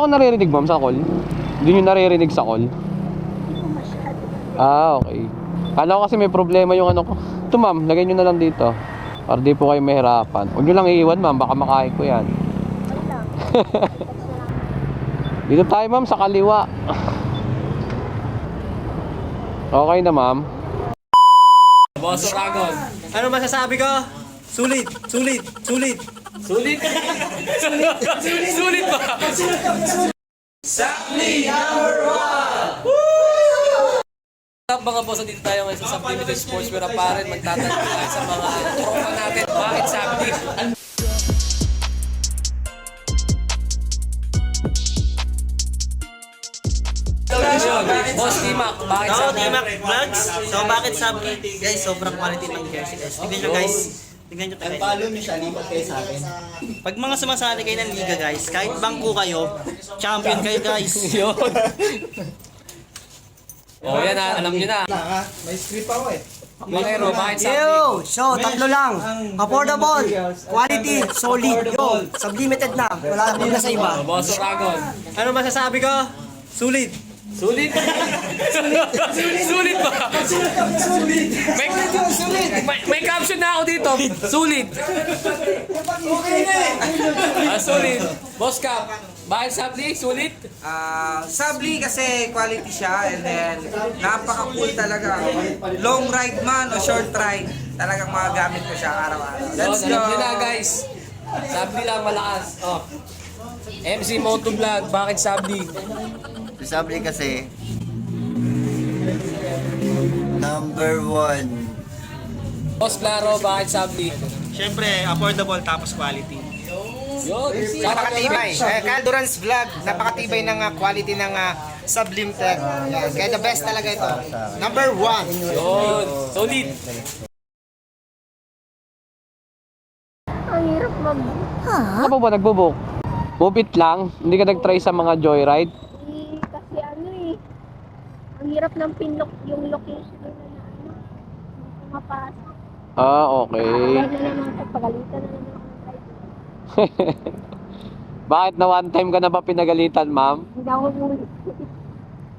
Ako naririnig ma'am sa call? Hindi nyo naririnig sa call? Ah, okay. Kala ko kasi may problema yung ano ko. Ito ma'am, lagay nyo na lang dito. Para di po kayo mahirapan. Huwag nyo lang iiwan ma'am, baka makain ko yan. Dito tayo ma'am sa kaliwa. Okay na ma'am. Boss Oragon. Ano masasabi ko? Sulit, sulit, sulit. Sulit? Sulit ba? Sapli number 1! Woo! Mga boss, dito tayo ngayon sa Sapli Limited Sportswear Apparel. Magtatanong tayo sa mga tropa natin. Bakit Sapli? Boss T-Mac, bakit Sapli? T-Mac Vlogs. So bakit Sapli? Guys, sobrang quality ng jersey guys. Tingnan nyo guys. Tingnan nyo guys. Follow nyo siya, lipat kayo sa akin. Pag mga sumasali kayo ng liga guys, kahit bangko kayo, champion kayo guys. Yun. Oh, yan ha, alam nyo na. May script ako eh. Makero, bakit Sapli? Yo! So, tatlo lang. Affordable, quality, solid. Yo, sublimited na. Wala na sa iba. Boss Oragon. Ano masasabi ko? Sulit. Sulit? Sulit ba? May caption na ako dito. Sulit. Sulit. Boss Cap, bakit Sapli? Sulit? Sabli kasi quality siya and then napaka-cool talaga. Long ride man o short ride, talagang magagamit ko siya araw-araw. Let's go! Alam nyo na guys. Sabli lang malakas. Oh. MC Motovlog, bakit Sabli? Sabli kasi number 1. Boss Claro, bakit Sabli? Siyempre, affordable tapos quality. Yun. Napakatibay. Caldurance Vlog, napakatibay ng quality ng Sublime Tech. Yan. Kaya the best talaga ito. Number 1. Yun. Solid. Ang hirap mag... Ano ba nagbubuk? Bubit lang? Hindi ka nag-try sa mga joyride? Kasi ano eh. Ang hirap ng pinlock yung location na ano. Hindi mapasok. Ah, okay. Kaya na naman pagpagalitan na naman ang driver. Bakit na one time ka na ba pinagalitan, ma'am? Hindi ako muli.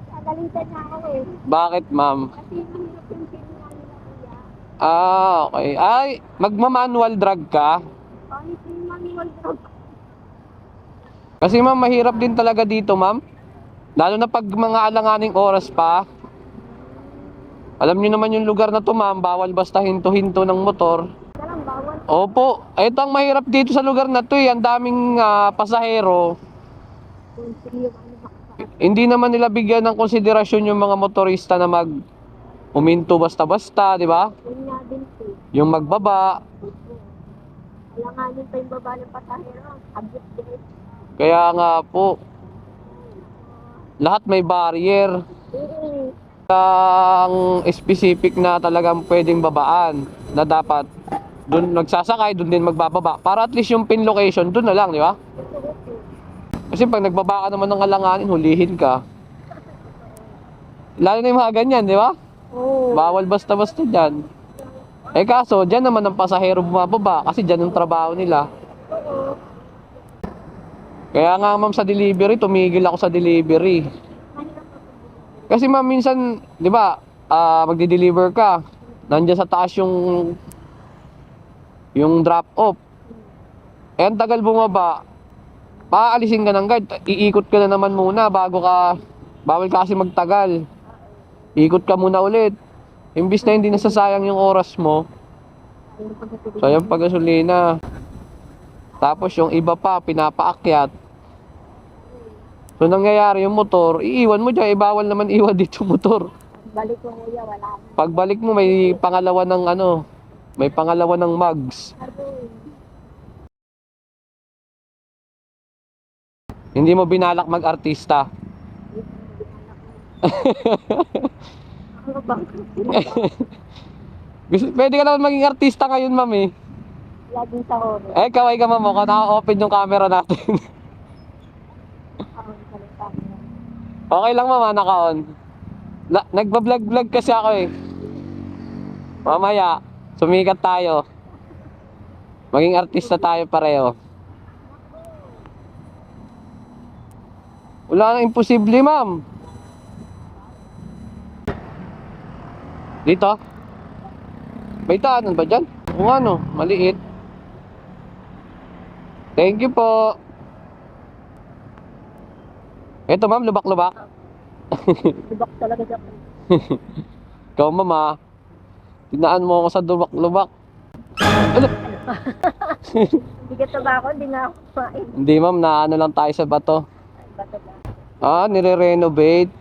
Pagalitan na ako eh. Bakit, ma'am? Kasi mahirap yung pinlock nila kuya. Ah, okay. Ay, magma-manual drag ka? Kahit yung manual drug. Kasi ma'am, mahirap din talaga dito, ma'am. Lalo na pag mga alanganing oras pa. Alam niyo naman yung lugar na to, ma'am. Bawal basta hinto-hinto ng motor. Walang bawal. Opo, ito ang mahirap dito sa lugar na to eh. Ang daming pasahero. Kung sino yung ano baksa. Hindi naman nila bigyan ng konsiderasyon yung mga motorista na uminto basta-basta, di ba? Yun nga din po. Yung magbaba. Alanganin pa yung baba ng pasahero. Abot din. Kaya nga po, lahat may barrier. Ang specific na talagang pwedeng babaan na dapat doon nagsasakay, doon din magbababa. Para at least yung pin location, doon na lang, di ba? Kasi pag nagbaba ka naman ng alanganin, hulihin ka. Lalo na yung mga ganyan, di ba? Oo. Bawal basta-basta dyan. Eh kaso, dyan naman ang pasahero bumababa kasi dyan yung trabaho nila. Kaya nga ma'am sa delivery, tumigil ako sa delivery. Kasi ma'am minsan, di ba, magde-deliver ka. Nandiyan sa taas yung drop off. Eh ang tagal bumaba. Paalisin ka ng guard, iikot ka na naman muna bawal ka kasi magtagal. Ikot ka muna ulit. Imbis na hindi nasasayang yung oras mo, sayang pag-gasolina. Tapos yung iba pa, pinapaakyat. So nangyayari yung motor, iiwan mo dyan, bawal naman iwan dito motor. Balik ko kuya, wala na. Pagbalik mo may pangalawa ng mugs. Hindi mo binalak mag-artista. Ano ba? Pwede ka naman maging artista ngayon, ma'am eh. Laging sa horror. Eh, kaway ka ma'am, naka-open yung camera natin. Ako salita mo. Okay lang ma'am, naka-on. Nagba-vlog kasi ako eh. Mamaya, sumikat tayo. Maging artista tayo pareho. Wala nang imposible, ma'am. Dito? May daanan ba dyan? Kung ano, maliit. Thank you po. Ito ma'am, lubak-lubak. Lubak talaga siya. Ikaw mama, tinaan mo ako sa lubak-lubak. Ano? Bigat na ba ako? Hindi nga ako kumain. Hindi ma'am, naano lang tayo sa bato. Bato ba? Nire-renovate.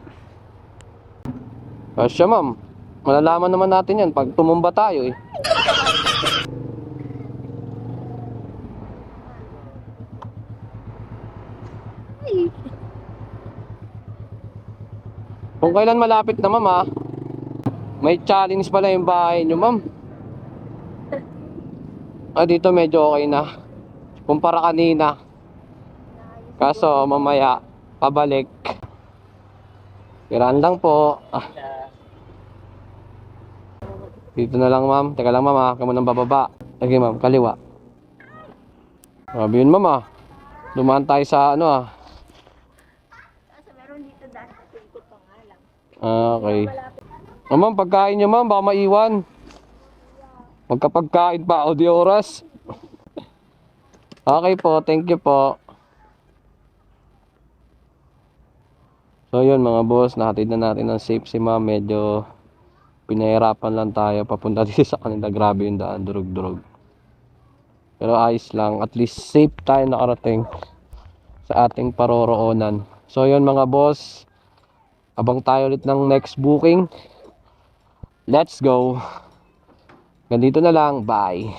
Siya ma'am, malalaman naman natin yan pag tumumba tayo eh. Kung kailan malapit na ma'am may challenge pala yung bahay nyo ma'am. Dito medyo okay na kumpara kanina. Kaso mamaya pabalik. Kiraan lang po. Dito na lang ma'am. Teka lang ma'am Kamu nang bababa. Okay ma'am, kaliwa. Sabi yun ma'am dumaan tayo sa Kasi meron dito daan sa ikot pa nga lang. Okay. Ma'am, pagkain nyo ma'am, baka maiwan. Magkapagkain pa o di oras. Okay po, thank you po. So yun mga boss, nahatid na natin ng safe si ma'am. Medyo pinahirapan lang tayo papunta dito sa kanila. Grabe yung daan, durug-durug. Pero ayos lang, at least safe tayo nakarating sa ating paroroonan. So yun mga boss, abang tayo ulit ng next booking. Let's go. Ganito na lang, bye.